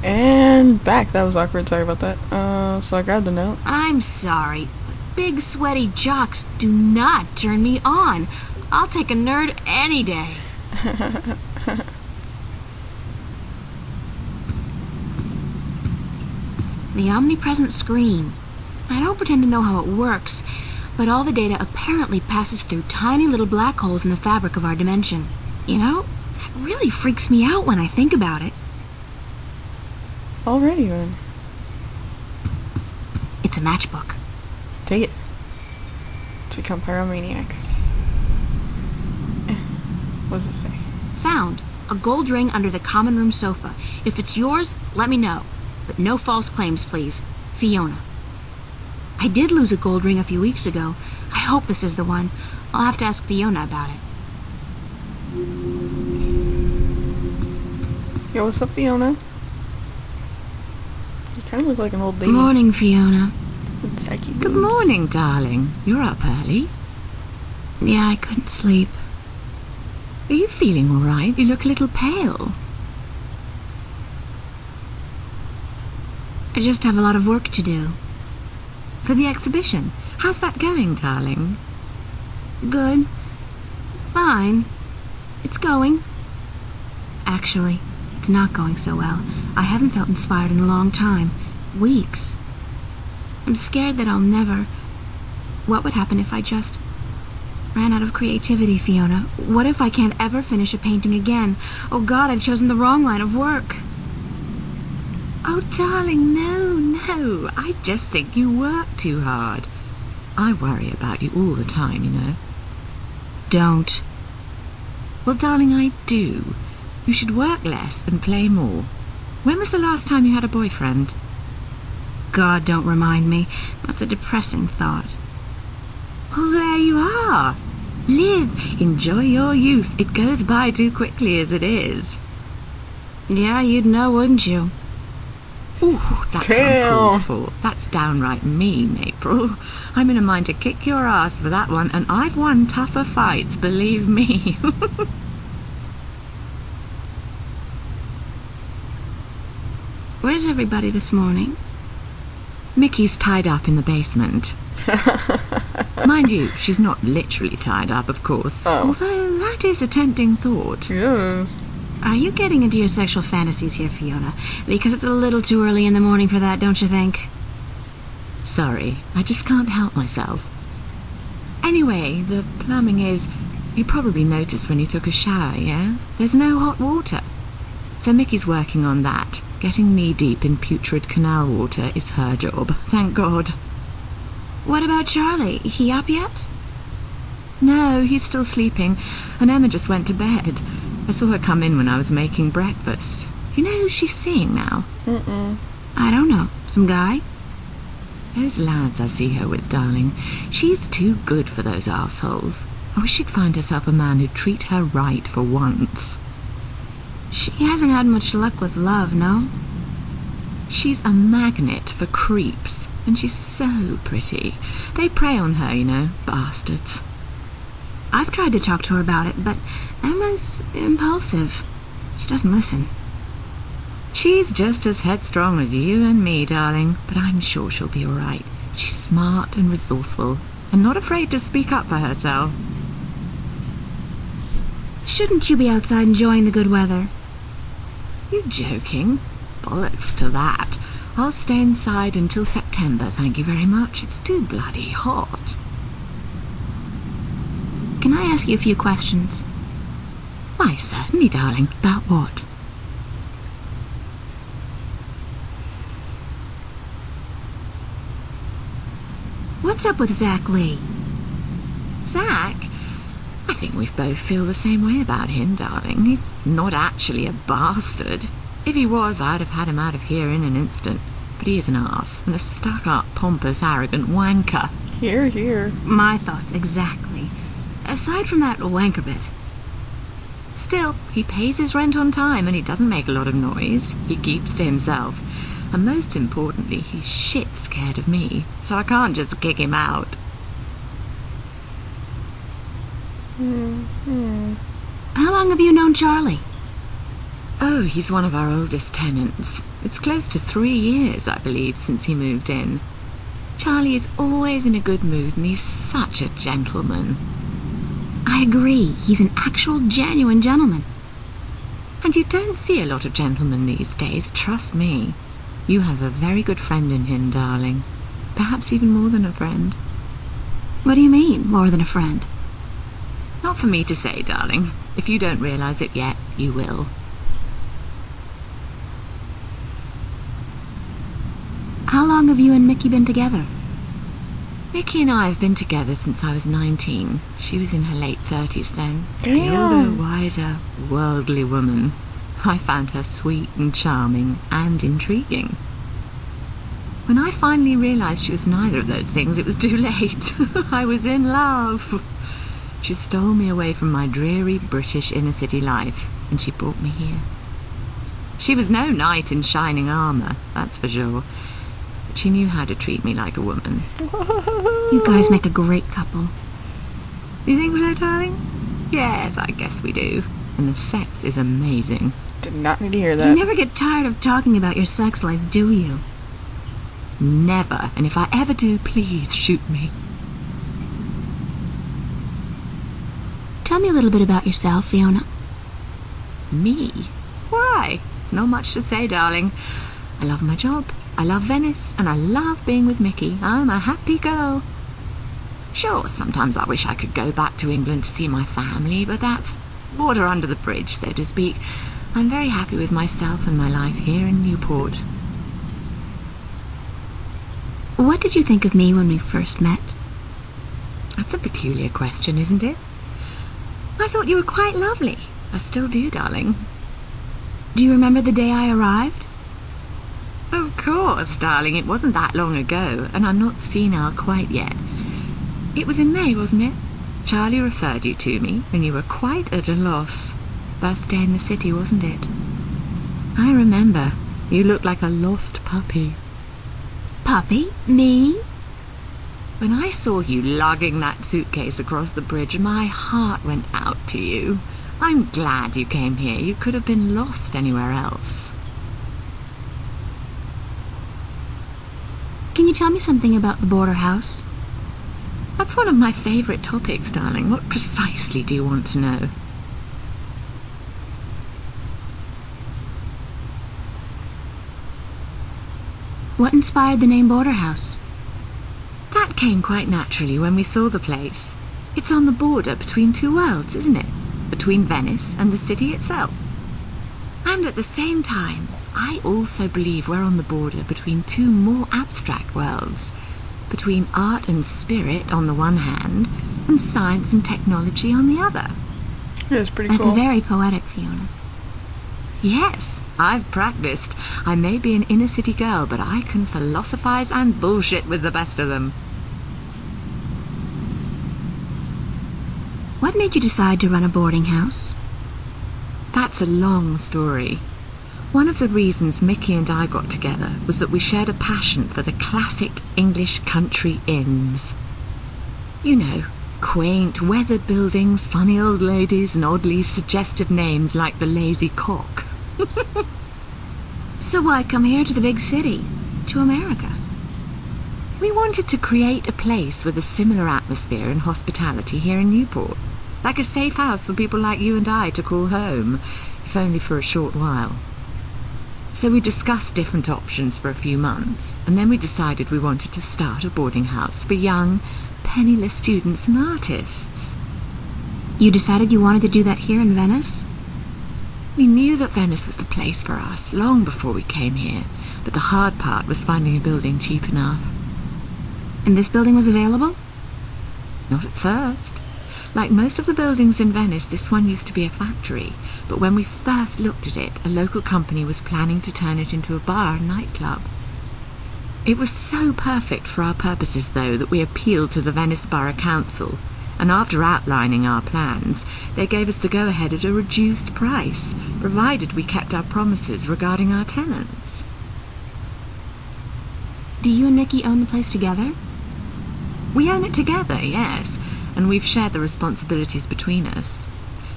And back. That was awkward. Sorry about that. So I grabbed the note. I'm sorry. Big sweaty jocks do not turn me on. I'll take a nerd any day. The omnipresent screen. I don't pretend to know how it works, but all the data apparently passes through tiny little black holes in the fabric of our dimension. You know, that really freaks me out when I think about it. Alrighty then. It's a matchbook. Take it. To become pyromaniacs. What does it say? Found. A gold ring under the common room sofa. If it's yours, let me know. But no false claims, please. Fiona. I did lose a gold ring a few weeks ago. I hope this is the one. I'll have to ask Fiona about it. Yo, what's up, Fiona? You kind of look like an old lady. Morning, Fiona. With tacky boobs. Good morning, darling. You're up early. Yeah, I couldn't sleep. Are you feeling all right? You look a little pale. I just have a lot of work to do. For the exhibition, how's that going, darling? Good. Fine. It's going. Actually, it's not going so well. I haven't felt inspired in a long time. Weeks. I'm scared that I'll never... What would happen if I just ran out of creativity, Fiona? What if I can't ever finish a painting again? Oh God, I've chosen the wrong line of work. Oh, darling, no. I just think you work too hard. I worry about you all the time, you know. Don't. Well, darling, I do. You should work less and play more. When was the last time you had a boyfriend? God, don't remind me. That's a depressing thought. Well, there you are. Live, enjoy your youth. It goes by too quickly as it is. Yeah, you'd know, wouldn't you? Ooh, that's uncalled for. That's downright mean, April. I'm in a mind to kick your ass for that one, and I've won tougher fights, believe me. Where's everybody this morning? Mickey's tied up in the basement. Mind you, she's not literally tied up, of course. Oh. Although that is a tempting thought. Yeah. Are you getting into your sexual fantasies here, Fiona? Because it's a little too early in the morning for that, don't you think? Sorry, I just can't help myself. Anyway, the plumbing is... You probably noticed when you took a shower, yeah? There's no hot water. So Mickey's working on that. Getting knee-deep in putrid canal water is her job, thank God. What about Charlie? He up yet? No, he's still sleeping, and Emma just went to bed. I saw her come in when I was making breakfast. Do you know who she's seeing now? I don't know. Some guy? Those lads I see her with, darling. She's too good for those arseholes. I wish she'd find herself a man who'd treat her right for once. She hasn't had much luck with love, no? She's a magnet for creeps, and she's so pretty. They prey on her, you know, bastards. I've tried to talk to her about it, but Emma's impulsive. She doesn't listen. She's just as headstrong as you and me, darling, but I'm sure she'll be all right. She's smart and resourceful, and not afraid to speak up for herself. Shouldn't you be outside enjoying the good weather? You joking? Bollocks to that. I'll stay inside until September, thank you very much. It's too bloody hot. Can I ask you a few questions? Why, certainly, darling. About what? What's up with Zach Lee? Zach? I think we both feel the same way about him, darling. He's not actually a bastard. If he was, I'd have had him out of here in an instant. But he is an arse, and a stuck-up, pompous, arrogant wanker. Here, here. My thoughts, exactly. Aside from that wanker bit. Still, he pays his rent on time, and he doesn't make a lot of noise. He keeps to himself. And most importantly, he's shit scared of me, so I can't just kick him out. How long have you known Charlie? Oh, he's one of our oldest tenants. It's close to 3 years, I believe, since he moved in. Charlie is always in a good mood and he's such a gentleman. I agree. He's an actual genuine gentleman. And you don't see a lot of gentlemen these days, trust me. You have a very good friend in him, darling. Perhaps even more than a friend. What do you mean, more than a friend? Not for me to say, darling. If you don't realize it yet, you will. How long have you and Mickey been together? Mickey and I have been together since I was 19. She was in her late 30s then. The Damn. older, wiser, worldly woman. I found her sweet and charming and intriguing. When I finally realized she was neither of those things, it was too late. I was in love. She stole me away from my dreary British inner-city life, and she brought me here. She was no knight in shining armour, that's for sure. But she knew how to treat me like a woman. You guys make a great couple. You think so, darling? Yes, I guess we do. And the sex is amazing. Did not need to hear that. You never get tired of talking about your sex life, do you? Never. And if I ever do, please shoot me. Tell me a little bit about yourself, Fiona. Me? Why? It's not much to say, darling. I love my job. I love Venice. And I love being with Mickey. I'm a happy girl. Sure, sometimes I wish I could go back to England to see my family, but that's water under the bridge, so to speak. I'm very happy with myself and my life here in Newport. What did you think of me when we first met? That's a peculiar question, isn't it? I thought you were quite lovely. I still do, darling. Do you remember the day I arrived? Of course, darling. It wasn't that long ago, and I'm not senile quite yet. It was in May, wasn't it? Charlie referred you to me, and you were quite at a loss. First day in the city, wasn't it? I remember. You looked like a lost puppy. Puppy? Me? When I saw you lugging that suitcase across the bridge, my heart went out to you. I'm glad you came here. You could have been lost anywhere else. Can you tell me something about the border house? That's one of my favourite topics, darling. What precisely do you want to know? What inspired the name Border House? That came quite naturally when we saw the place. It's on the border between two worlds, isn't it? Between Venice and the city itself. And at the same time, I also believe we're on the border between two more abstract worlds. Between art and spirit on the one hand, and science and technology on the other. Yeah, it's pretty That's cool. very poetic, Fiona. Yes, I've practiced. I may be an inner-city girl, but I can philosophize and bullshit with the best of them. What made you decide to run a boarding house? That's a long story. One of the reasons Mickey and I got together was that we shared a passion for the classic English country inns. You know, quaint, weathered buildings, funny old ladies, and oddly suggestive names like the Lazy Cock. So why come here to the big city? To America? We wanted to create a place with a similar atmosphere and hospitality here in Newport. Like a safe house for people like you and I to call home, if only for a short while. So we discussed different options for a few months, and then we decided we wanted to start a boarding house for young, penniless students and artists. You decided you wanted to do that here in Venice? We knew that Venice was the place for us long before we came here, but the hard part was finding a building cheap enough. And this building was available? Not at first. Like most of the buildings in Venice, this one used to be a factory, but when we first looked at it, a local company was planning to turn it into a bar and nightclub. It was so perfect for our purposes, though, that we appealed to the Venice Borough Council, and after outlining our plans, they gave us the go-ahead at a reduced price, provided we kept our promises regarding our tenants. Do you and Mickey own the place together? We own it together, yes, and we've shared the responsibilities between us.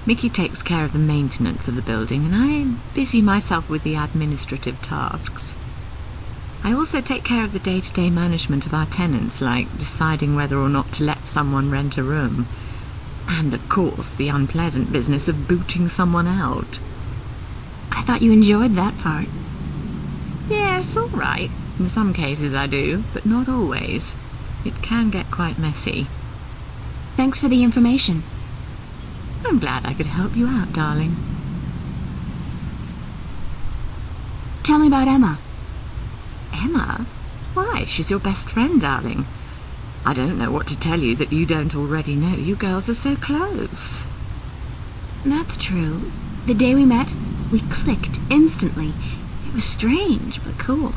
Mickey takes care of the maintenance of the building, and I busy myself with the administrative tasks. I also take care of the day-to-day management of our tenants, like deciding whether or not to let someone rent a room. And, of course, the unpleasant business of booting someone out. I thought you enjoyed that part. Yes, all right. In some cases I do, but not always. It can get quite messy. Thanks for the information. I'm glad I could help you out, darling. Tell me about Emma. Emma? Why, she's your best friend, darling. I don't know what to tell you that you don't already know. You girls are so close. That's true. The day we met, we clicked instantly. It was strange, but cool.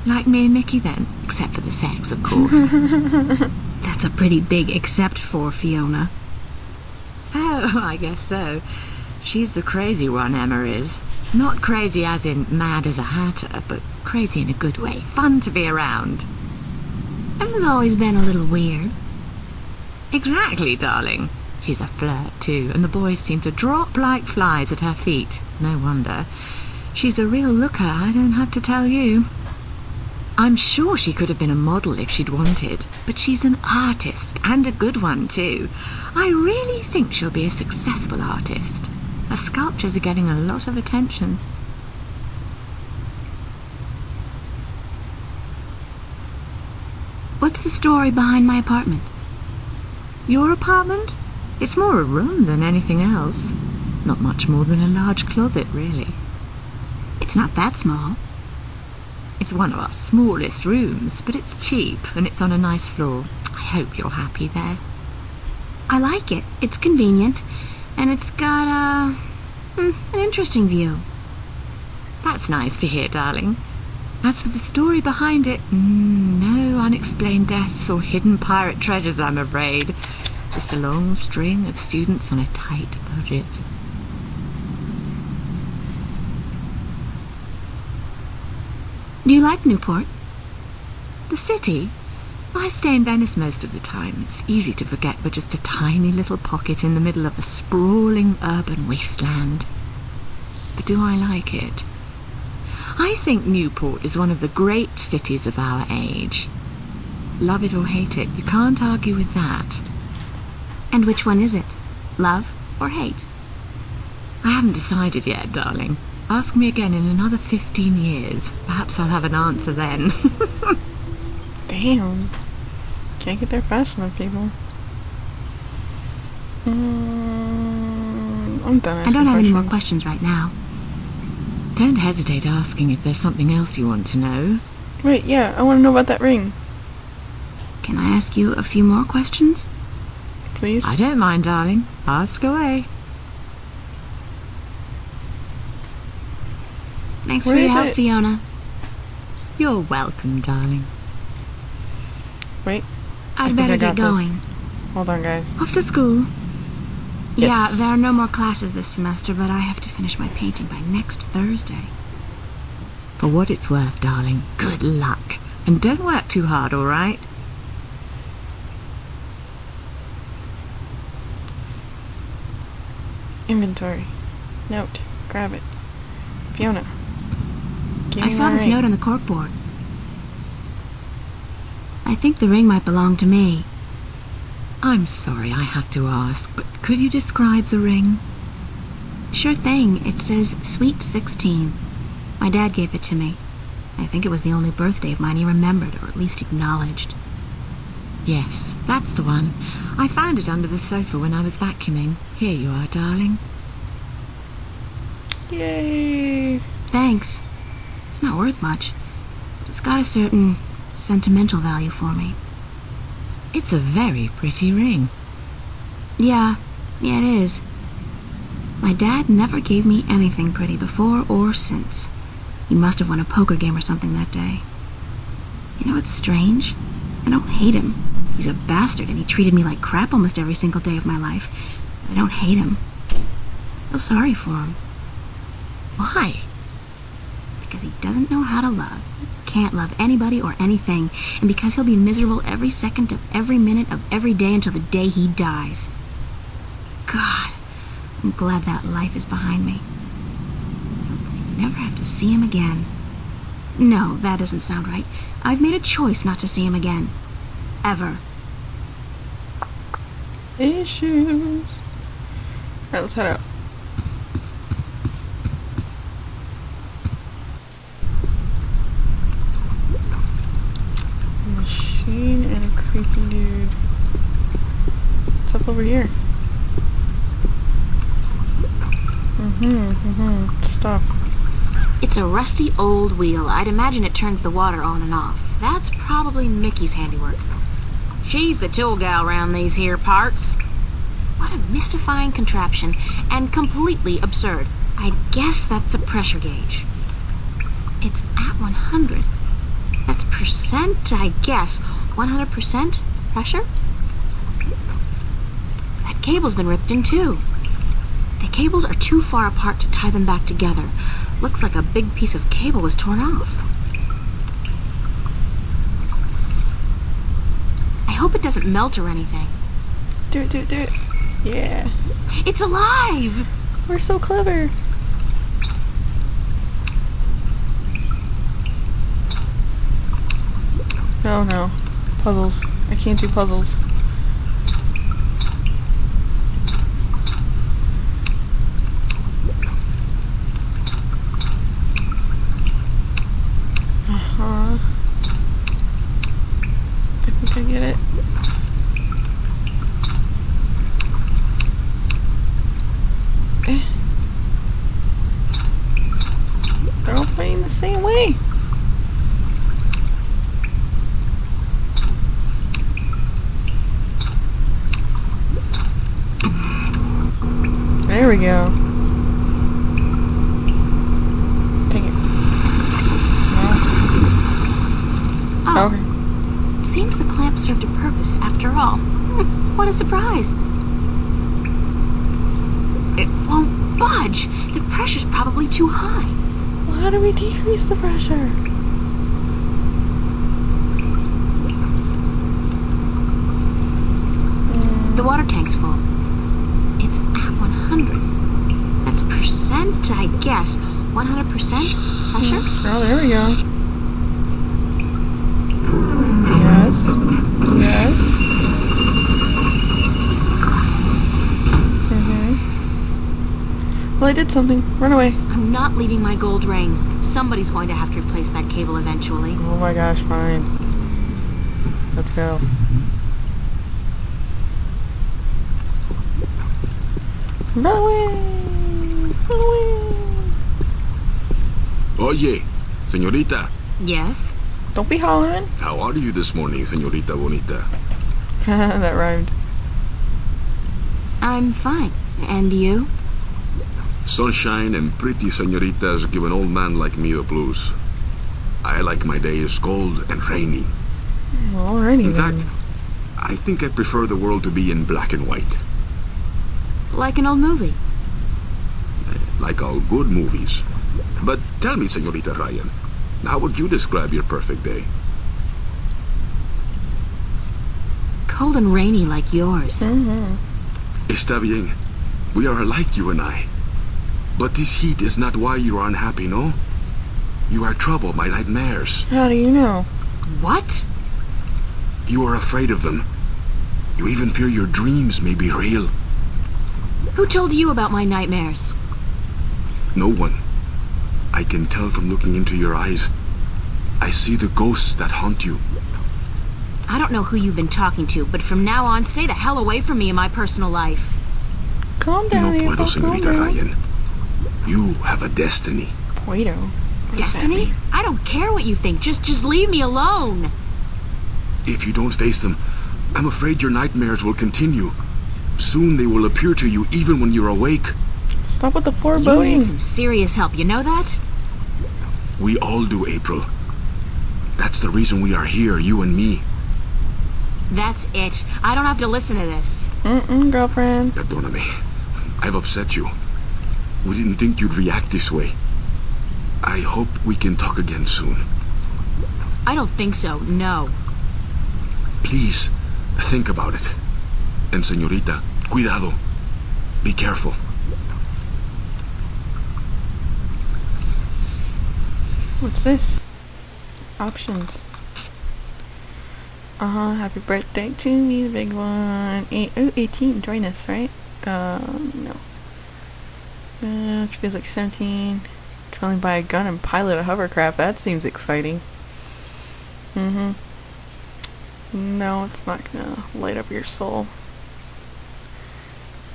Like me and Mickey then, except for the sex, of course. That's a pretty big except for, Fiona. Oh, I guess so. She's the crazy one, Emma is. Not crazy as in mad as a hatter, but crazy in a good way. Fun to be around. Emma's always been a little weird. Exactly, darling. She's a flirt, too, and the boys seem to drop like flies at her feet. No wonder. She's a real looker, I don't have to tell you. I'm sure she could have been a model if she'd wanted, but she's an artist, and a good one, too. I really think she'll be a successful artist. Her sculptures are getting a lot of attention. What's the story behind my apartment? Your apartment? It's more a room than anything else. Not much more than a large closet, really. It's not that small. It's one of our smallest rooms, but it's cheap and it's on a nice floor. I hope you're happy there. I like it. It's convenient, and it's got an interesting view. That's nice to hear, darling. As for the story behind it, no unexplained deaths or hidden pirate treasures, I'm afraid. Just a long string of students on a tight budget. Do you like Newport? The city? I stay in Venice most of the time. It's easy to forget we're just a tiny little pocket in the middle of a sprawling urban wasteland. But do I like it? I think Newport is one of the great cities of our age. Love it or hate it, you can't argue with that. And which one is it? Love or hate? I haven't decided yet, darling. Ask me again in another 15 years. Perhaps I'll have an answer then. Damn. Can't get there fast enough, people. I'm done asking I don't have any more questions. questions right now. Don't hesitate asking if there's something else you want to know. Wait, yeah, I want to know about that ring. Can I ask you a few more questions? Please? I don't mind, darling. Ask away. Thanks Where for your is help, it? Fiona. You're welcome, darling. Wait, I'd think better I got get this. going. hold on, guys. Off to school. Yes. Yeah, there are no more classes this semester, but I have to finish my painting by next Thursday. For what it's worth, darling, good luck. And don't work too hard, all right? Inventory. Note. Grab it. Fiona. Give I me saw my this ring. note on the corkboard. I think the ring might belong to me. I'm sorry I have to ask, but could you describe the ring? Sure thing. It says Sweet 16. My dad gave it to me. I think it was the only birthday of mine he remembered, or at least acknowledged. Yes, that's the one. I found it under the sofa when I was vacuuming. Here you are, darling. Yay! Thanks. It's not worth much, but it's got a certain sentimental value for me. It's a very pretty ring. Yeah, it is. My dad never gave me anything pretty before or since. He must have won a poker game or something that day. You know what's strange? I don't hate him. He's a bastard and he treated me like crap almost every single day of my life. I don't hate him. I feel sorry for him. Why? Because he doesn't know how to love. He can't love anybody or anything. And because he'll be miserable every second of every minute of every day until the day he dies. God, I'm glad that life is behind me. Never have to see him again. No, that doesn't sound right. I've made a choice not to see him again. Ever. Issues. Alright, let's head out. Machine and a creepy dude. What's up over here? Stuff. It's a rusty old wheel. I'd imagine it turns the water on and off. That's probably Mickey's handiwork. She's the tool gal round these here parts. What a mystifying contraption, and completely absurd. I guess that's a pressure gauge. It's at 100. That's percent, I guess. 100% pressure? That cable's been ripped in two. The cables are too far apart to tie them back together. Looks like a big piece of cable was torn off. I hope it doesn't melt or anything. Do it. Yeah. It's alive! We're so clever. No. Puzzles. I can't do puzzles. I think I get it. They're all playing the same way. There we go. Dang it. No. Oh, Okay. seems the clamp served a purpose after all. What a surprise. It won't budge. The pressure's probably too high. Well, how do we decrease the pressure? The water tank's full. It's at 100. That's percent, I guess. 100% pressure? Oh, there we go. Yes. Well, I did something. Run away. I'm not leaving my gold ring. Somebody's going to have to replace that cable eventually. Oh my gosh, fine. Let's go. Run away! Run away! Oye, señorita. Yes? Don't be hollering. How are you this morning, señorita bonita? That rhymed. I'm fine. And you? Sunshine and pretty señoritas give an old man like me the blues. I like my days cold and rainy. Alrighty In then. fact, I think I prefer the world to be in black and white. Like an old movie. Like all good movies. But tell me, señorita Ryan, how would you describe your perfect day? Cold and rainy like yours. Está bien. We are alike, you and I. But this heat is not why you are unhappy, no? You are trouble, my nightmares. How do you know? What? You are afraid of them. You even fear your dreams may be real. Who told you about my nightmares? No one. I can tell from looking into your eyes. I see the ghosts that haunt you. I don't know who you've been talking to, but from now on, stay the hell away from me in my personal life. Calm down, No puedo, April, calm señorita down. Ryan. You have a destiny. Puedo. What does that Destiny? mean? I don't care what you think. Just leave me alone. If you don't face them, I'm afraid your nightmares will continue. Soon they will appear to you even when you're awake. Stop with the You foreboding. need some serious help, you know that? We all do, April. That's the reason we are here, you and me. That's it. I don't have to listen to this. Girlfriend. Perdóname. I've upset you. We didn't think you'd react this way. I hope we can talk again soon. I don't think so, no. Please, think about it. And señorita, cuidado. Be careful. What's this? Options. Happy birthday to me, the big one. 18, join us, right? No. Which feels like 17. Can only buy a gun and pilot a hovercraft. That seems exciting. No, it's not gonna light up your soul.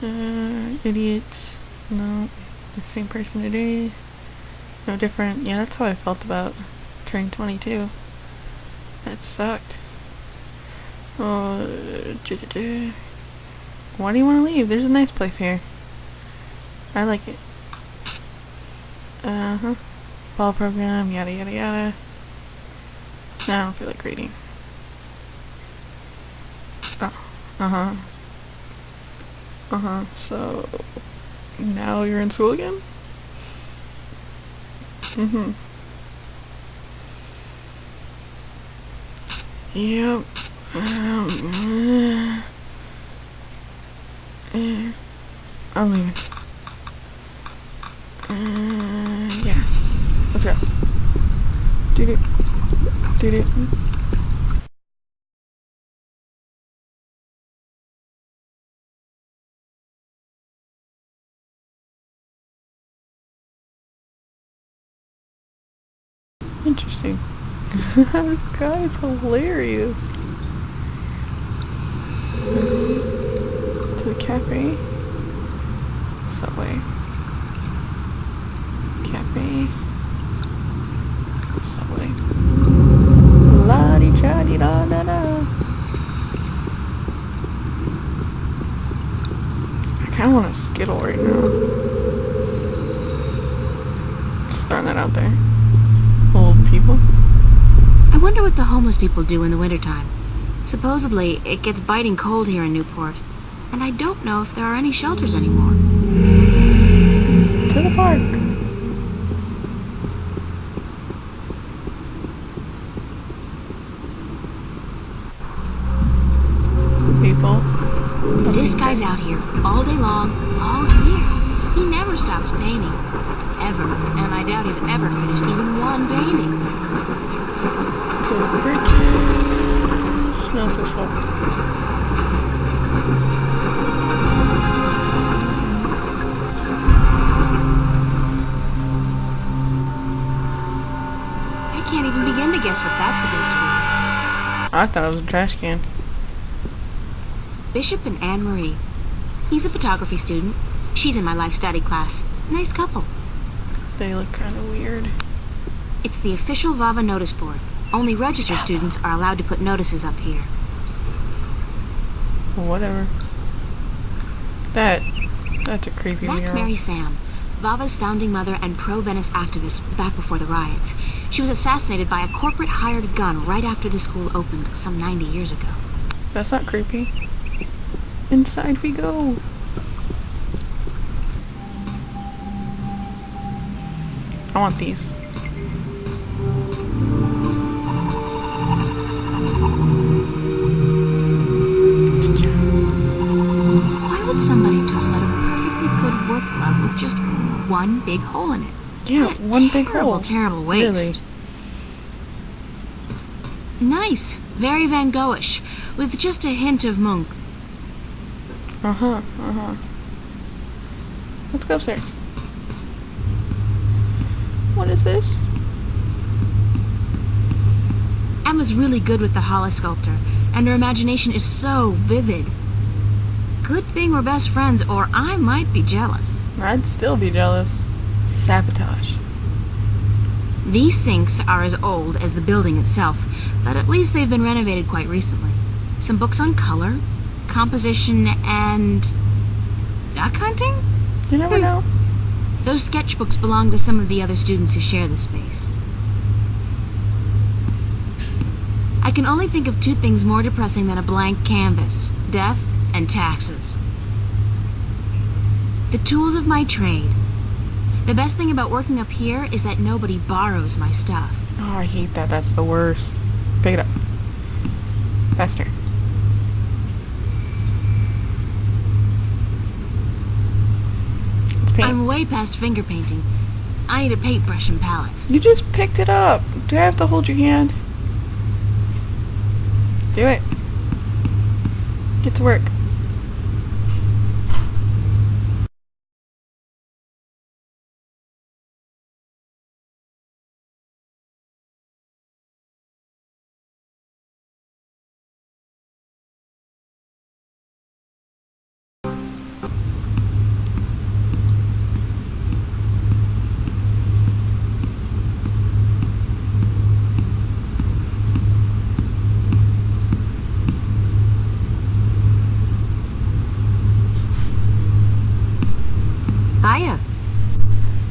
Idiots. No. The same person today. No different. Yeah, that's how I felt about turning 22. That sucked. Why do you want to leave? There's a nice place here. I like it. Ball program, yada yada yada. No, I don't feel like reading. So now you're in school again? Yep. I'm leaving. Yeah. Let's go. Do-do. Do-do. Interesting. This guy is hilarious. To the cafe. Subway. Cafe. Subway. La-di-cha-di-da-da-da. I kinda want a Skittle right now. Just throwing that out there. Old people. I wonder what the homeless people do in the wintertime. Supposedly, it gets biting cold here in Newport, and I don't know if there are any shelters anymore. To the park. People. This guy's out here all day long, all year. He never stops painting. Ever. And I doubt he's ever finished even one painting. To the bridges. Smells so slow. I can't even begin to guess what that's supposed to I thought it was a trash can. be. Bishop and Anne Marie. He's a photography student. She's in my life study class. Nice couple. They look kind of weird. It's the official VAVA notice board. Only registered students are allowed to put notices up here. Whatever. That's a creepy That's mural. Mary Sam, VAVA's founding mother and pro-Venice activist back before the riots. She was assassinated by a corporate hired gun right after the school opened some 90 years ago. That's not creepy. Inside we go. I want these. Why would somebody toss out a perfectly good work glove with just one big hole in it? Yeah, What a one big hole. Terrible waste. Really. Nice. Very Van Goghish, with just a hint of Munch. Let's go upstairs. What is this? Emma's really good with the Hala sculptor, and her imagination is so vivid. Good thing we're best friends, or I might be jealous. I'd still be jealous. Sabotage. These sinks are as old as the building itself, but at least they've been renovated quite recently. Some books on color, composition, and duck hunting? You never know. Those sketchbooks belong to some of the other students who share the space. I can only think of two things more depressing than a blank canvas: death and taxes. The tools of my trade. The best thing about working up here is that nobody borrows my stuff. Oh, I hate that. That's the worst. Pick it up. Faster. It's paint. I'm way past finger painting. I need a paintbrush and palette. You just picked it up. Do I have to hold your hand? Do it. Get to work. Hiya.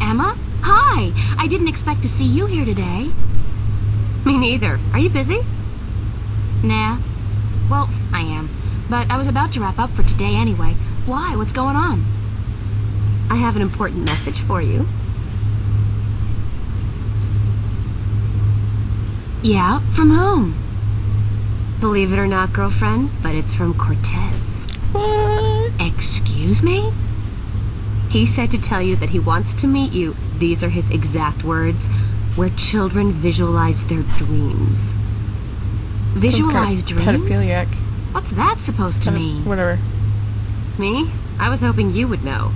Emma? Hi! I didn't expect to see you here today. Me neither. Are you busy? Nah. Well, I am. But I was about to wrap up for today anyway. Why? What's going on? I have an important message for you. Yeah? From whom? Believe it or not, girlfriend, but it's from Cortez. What? Excuse me? He said to tell you that he wants to meet you, these are his exact words, where children visualize their dreams. Visualize dreams? Pedophiliac. What's that supposed to mean? Whatever. Me? I was hoping you would know.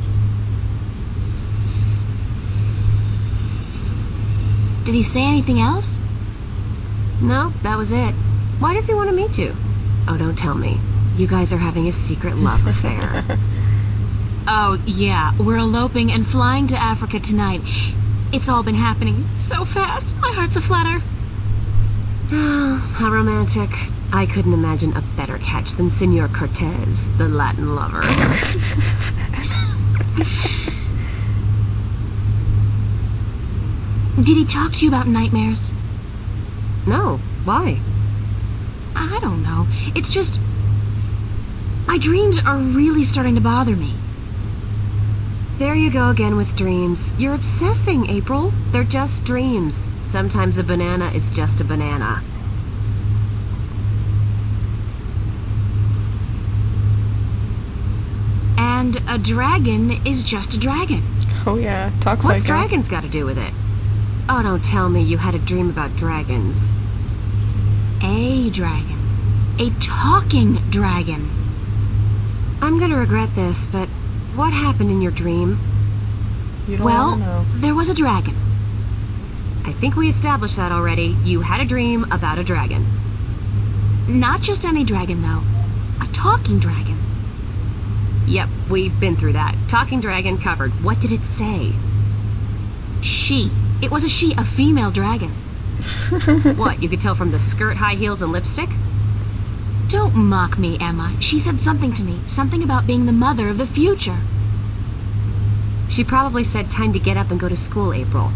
Did he say anything else? No, that was it. Why does he want to meet you? Oh, don't tell me. You guys are having a secret love affair. Oh, yeah. We're eloping and flying to Africa tonight. It's all been happening so fast. My heart's aflutter. How romantic. I couldn't imagine a better catch than Senor Cortez, the Latin lover. Did he talk to you about nightmares? No. Why? I don't know. It's just... my dreams are really starting to bother me. There you go again with dreams. You're obsessing, April. They're just dreams. Sometimes a banana is just a banana. And a dragon is just a dragon. Oh yeah, talks What's like dragons got to do with it? Oh, don't tell me you had a dream about dragons. A dragon. A talking dragon. I'm gonna regret this, but what happened in your dream? You don't Well, wanna know. there was a dragon. I think we established that already. You had a dream about a dragon. Not just any dragon, though. A talking dragon. Yep, we've been through that. Talking dragon covered. What did it say? She. It was a she, a female dragon. What, you could tell from the skirt, high heels, and lipstick? Don't mock me, Emma. She said something to me. Something about being the mother of the future. She probably said time to get up and go to school, April.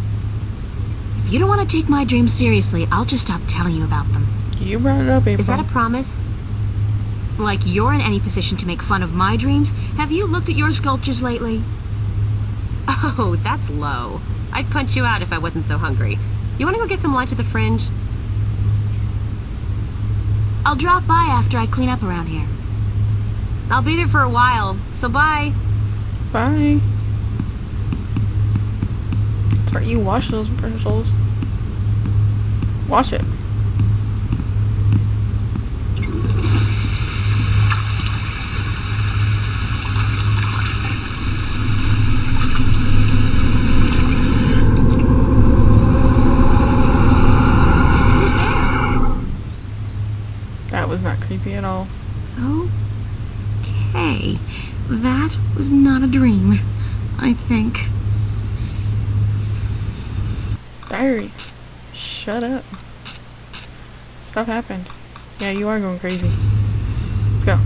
If you don't want to take my dreams seriously, I'll just stop telling you about them. You brought it up, April. Is that a promise? Like you're in any position to make fun of my dreams? Have you looked at your sculptures lately? Oh, that's low. I'd punch you out if I wasn't so hungry. You want to go get some lunch at the Fringe? I'll drop by after I clean up around here. I'll be there for a while, so bye. Bye. That's right, you wash those bristles. Wash it. Who's there? That was not creepy at all. Okay, that was not a dream, I think. Diary. Shut up. Stuff happened. Yeah, you are going crazy. Let's go.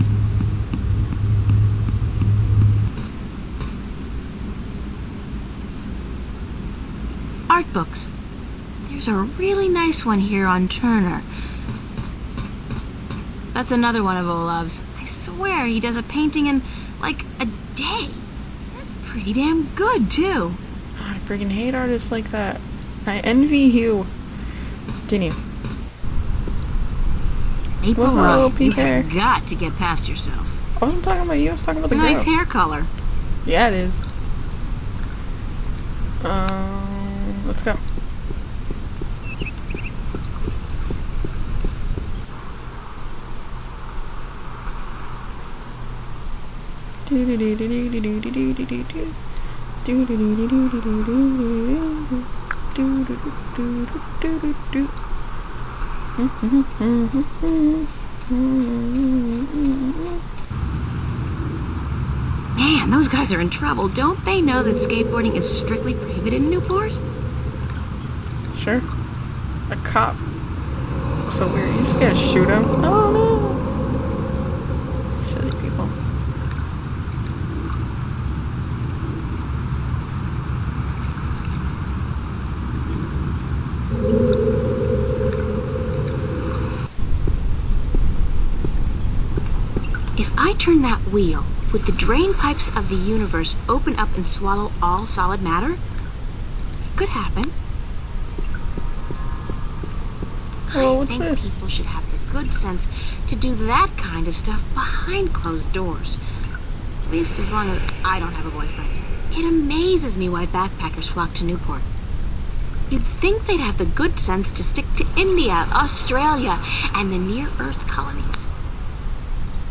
Art books. There's a really nice one here on Turner. That's another one of Olav's. I swear he does a painting in, like, a day. That's pretty damn good, too. I freaking hate artists like that. I envy you. Continue. April Whoa, Ryan, you pink hair. have got to get past yourself. I wasn't talking about you, I was talking about the Nice girl. hair color. Yeah, it is. let's go. Man, those guys are in trouble. Don't they know that skateboarding is strictly prohibited in Newport? Sure. A cop. So weird. You just gotta shoot him. Oh no. Silly people. If I turn that wheel, would the drain pipes of the universe open up and swallow all solid matter? It could happen. Oh, I what's think this? people should have the good sense to do that kind of stuff behind closed doors. At least as long as I don't have a boyfriend. It amazes me why backpackers flock to Newport. You'd think they'd have the good sense to stick to India, Australia, and the near-Earth colonies.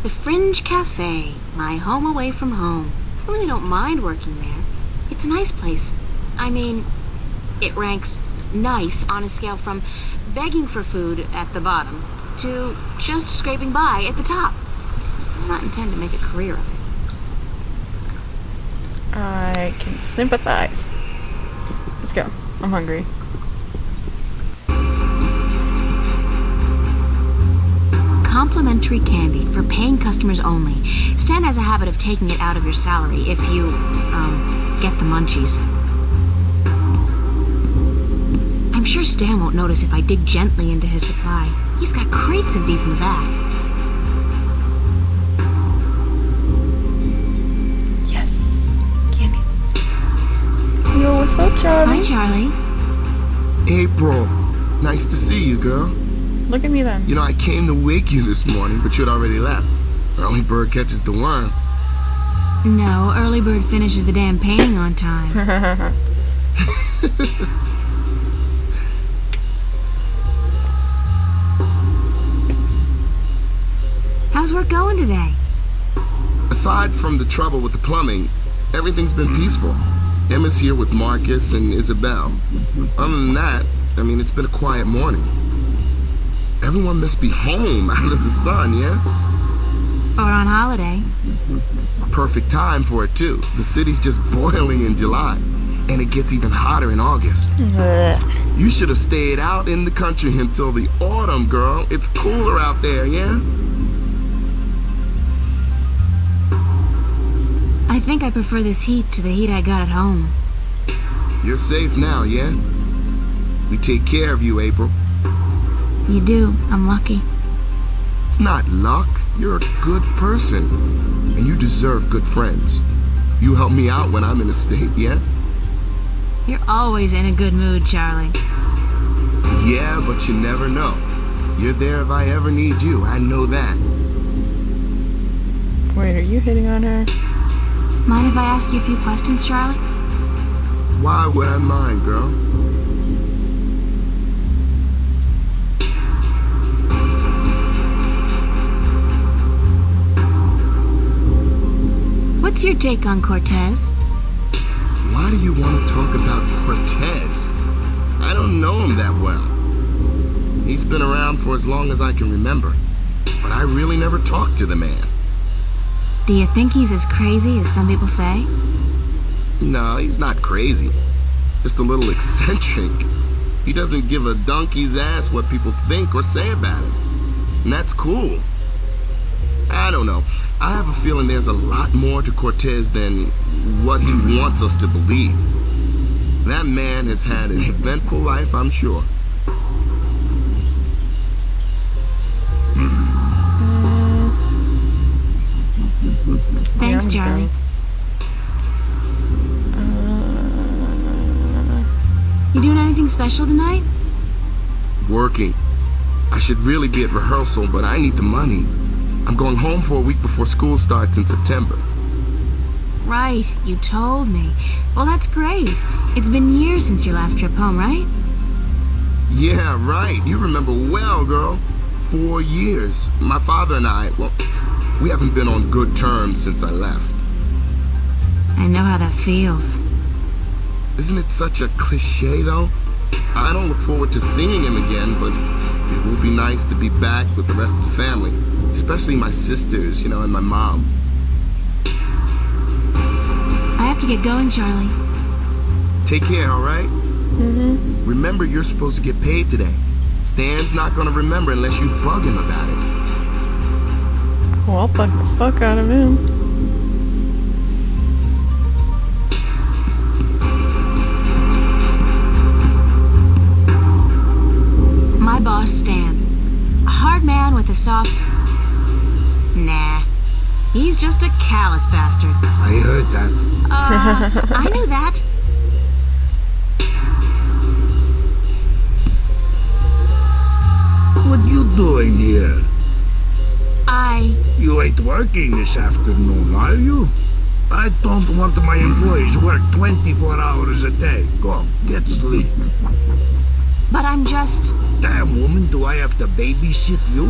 The Fringe Cafe, my home away from home. I really don't mind working there. It's a nice place. I mean, it ranks nice on a scale from begging for food at the bottom to just scraping by at the top. I'm not intending to make a career of it. I can sympathize. Let's go. I'm hungry. Complimentary candy for paying customers only. Stan has a habit of taking it out of your salary if you, get the munchies. I'm sure Stan won't notice if I dig gently into his supply. He's got crates of these in the back. Yes. Candy. Yo, what's up, Charlie? Hi, Charlie. April, nice to see you, girl. Look at me then. You know, I came to wake you this morning, but you'd already left. Early bird catches the worm. No, early bird finishes the damn painting on time. How's work going today? Aside from the trouble with the plumbing, everything's been peaceful. Emma's here with Marcus and Isabel. Other than that, I mean, it's been a quiet morning. Everyone must be home out of the sun, yeah? Or on holiday. Perfect time for it, too. The city's just boiling in July, and it gets even hotter in August. You should have stayed out in the country until the autumn, girl. It's cooler out there, yeah? I think I prefer this heat to the heat I got at home. You're safe now, yeah? We take care of you, April. You do. I'm lucky. It's not luck. You're a good person. And you deserve good friends. You help me out when I'm in a state, yeah? You're always in a good mood, Charlie. Yeah, but you never know. You're there if I ever need you. I know that. Wait, are you hitting on her? Mind if I ask you a few questions, Charlie? Why would I mind, girl? What's your take on Cortez? Why do you want to talk about Cortez? I don't know him that well. He's been around for as long as I can remember, but I really never talked to the man. Do you think he's as crazy as some people say? No, he's not crazy. Just a little eccentric. He doesn't give a donkey's ass what people think or say about him. And that's cool. I don't know. I have a feeling there's a lot more to Cortez than what he wants us to believe. That man has had an eventful life, I'm sure. Thanks, Yeah, I'm Charlie. drunk. You doing anything special tonight? Working. I should really be at rehearsal, but I need the money. I'm going home for a week before school starts in September. right. You told me. Well, that's great. It's been years since your last trip home, right? Yeah, right. You remember well, girl. 4 years. My father and I, well, we haven't been on good terms since I left. I know how that feels. Isn't it such a cliche, though? I don't look forward to seeing him again, but it will be nice to be back with the rest of the family. Especially my sisters, you know, and my mom. I have to get going, Charlie. Take care, all right? Mm-hmm. Remember, you're supposed to get paid today. Stan's not gonna remember unless you bug him about it. Well, I'll bug the fuck out of him. My boss, Stan. A hard man with a soft... Nah. He's just a callous bastard. I heard that. I knew that. What you doing here? You You ain't working this afternoon, are you? I don't want my employees work 24 hours a day. Go, get sleep. But I'm just... Damn, woman, do I have to babysit you?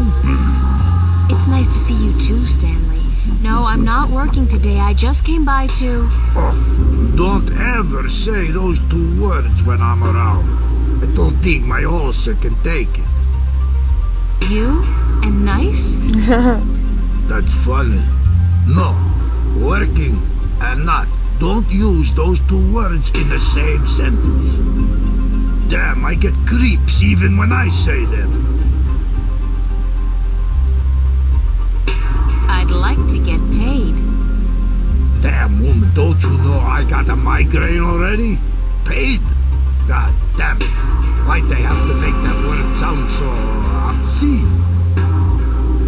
It's nice to see you too, Stanley. No, I'm not working today. I just came by to... Oh, don't ever say those 2 words when I'm around. I don't think my ulcer can take it. You? And nice? That's funny. No, working and not. Don't use those 2 words in the same sentence. Damn, I get creeps even when I say them. I'd like to get paid. Damn, woman, don't you know I got a migraine already? Paid? God damn it. Why'd they have to make that word sound so obscene?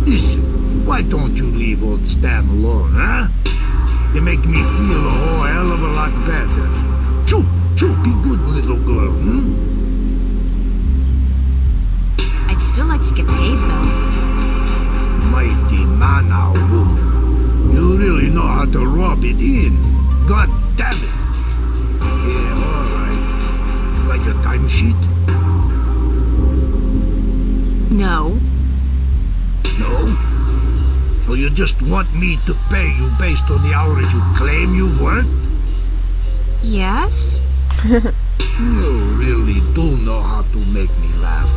Listen, why don't you leave old Stan alone, huh? You make me feel a whole hell of a lot better. Choo, choo, be good little girl, I'd still like to get paid, though. Mighty mana, woman. You really know how to rub it in. God damn it. Yeah, all right. Got your timesheet? No. No? So you just want me to pay you based on the hours you claim you've worked? Yes? You really do know how to make me laugh.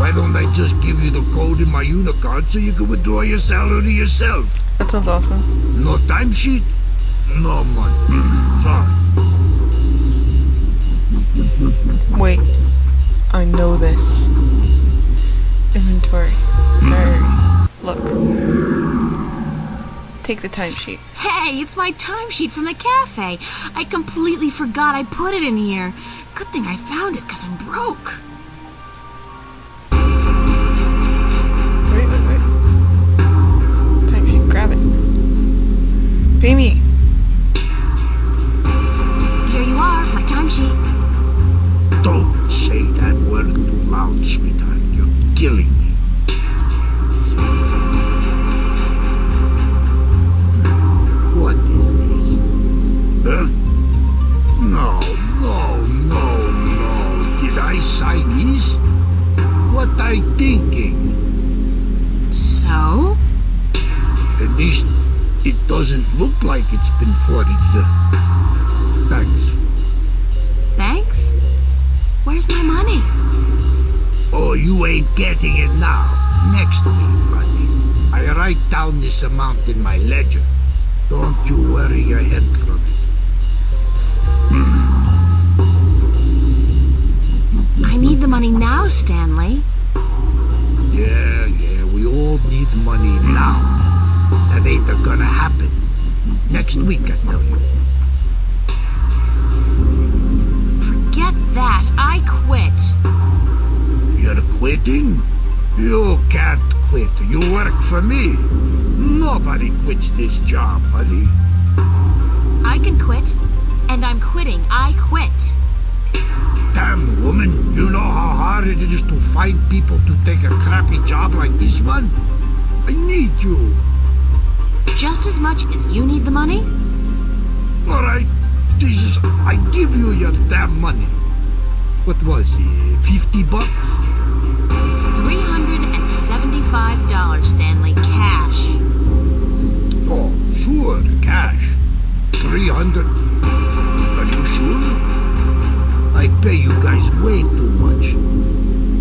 Why don't I just give you the code in my Unicard so you can withdraw your salary yourself? That sounds awesome. No timesheet? No money. Sorry. Wait. I know this. Inventory. Diary. Look. Take the timesheet. Hey, it's my timesheet from the cafe. I completely forgot I put it in here. Good thing I found it, because I'm broke. Wait. Timesheet, grab it. Pay me. Here you are, my timesheet. Don't say that word too loud, sweetheart. You're killing me. What is this? Huh? No. Did I sign this? What I thinking? So? At least it doesn't look like it's been forged. Thanks. Thanks? Where's my money? Oh, you ain't getting it now. Next week, buddy. I write down this amount in my ledger. Don't you worry your head from it. I need the money now, Stanley. Yeah, we all need money now. That ain't gonna happen. Next week, I tell you. Forget that. I quit. You're quitting? You can't quit. You work for me. Nobody quits this job, buddy. I can quit. And I'm quitting. I quit. Damn, woman, you know how hard it is to find people to take a crappy job like this one? I need you. Just as much as you need the money? All right. Jesus, I give you your damn money. What was it, $50? $375, Stanley, cash. Oh, sure, cash. 300. Are you sure? I pay you guys way too much.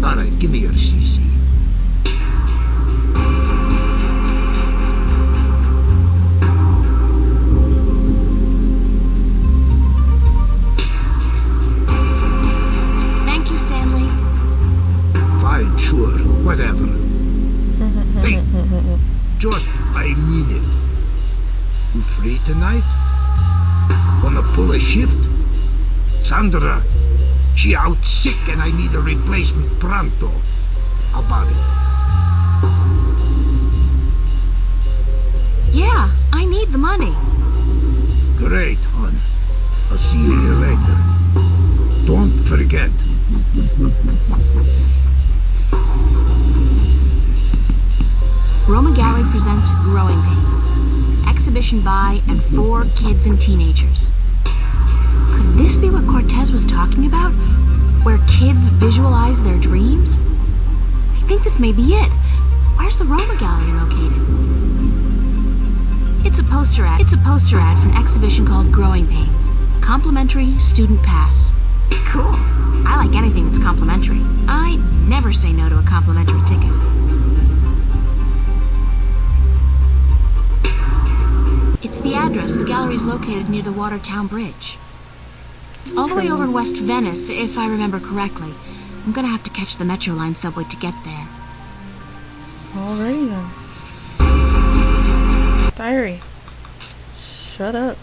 All right, give me your CC. Thank you, Stanley. Fine, sure, whatever. Hey, just, I mean it. You free tonight? Wanna pull a shift? Sandra, she out sick and I need a replacement pronto. How about it? Yeah, I need the money. Great, hon. I'll see you here later. Don't forget. Roma Gallery presents Growing Pains. Exhibition by and for kids and teenagers. Could this be what Cortez was talking about? Where kids visualize their dreams? I think this may be it. Where's the Roma Gallery located? It's a poster ad. It's a poster ad for an exhibition called Growing Pains. Complimentary student pass. Cool. I like anything that's complimentary. I never say no to a complimentary ticket. It's the address. The gallery's located near the Watertown Bridge. It's all the way over in West Venice, if I remember correctly. I'm gonna have to catch the Metro Line subway to get there. Alrighty then. Diary. Shut up.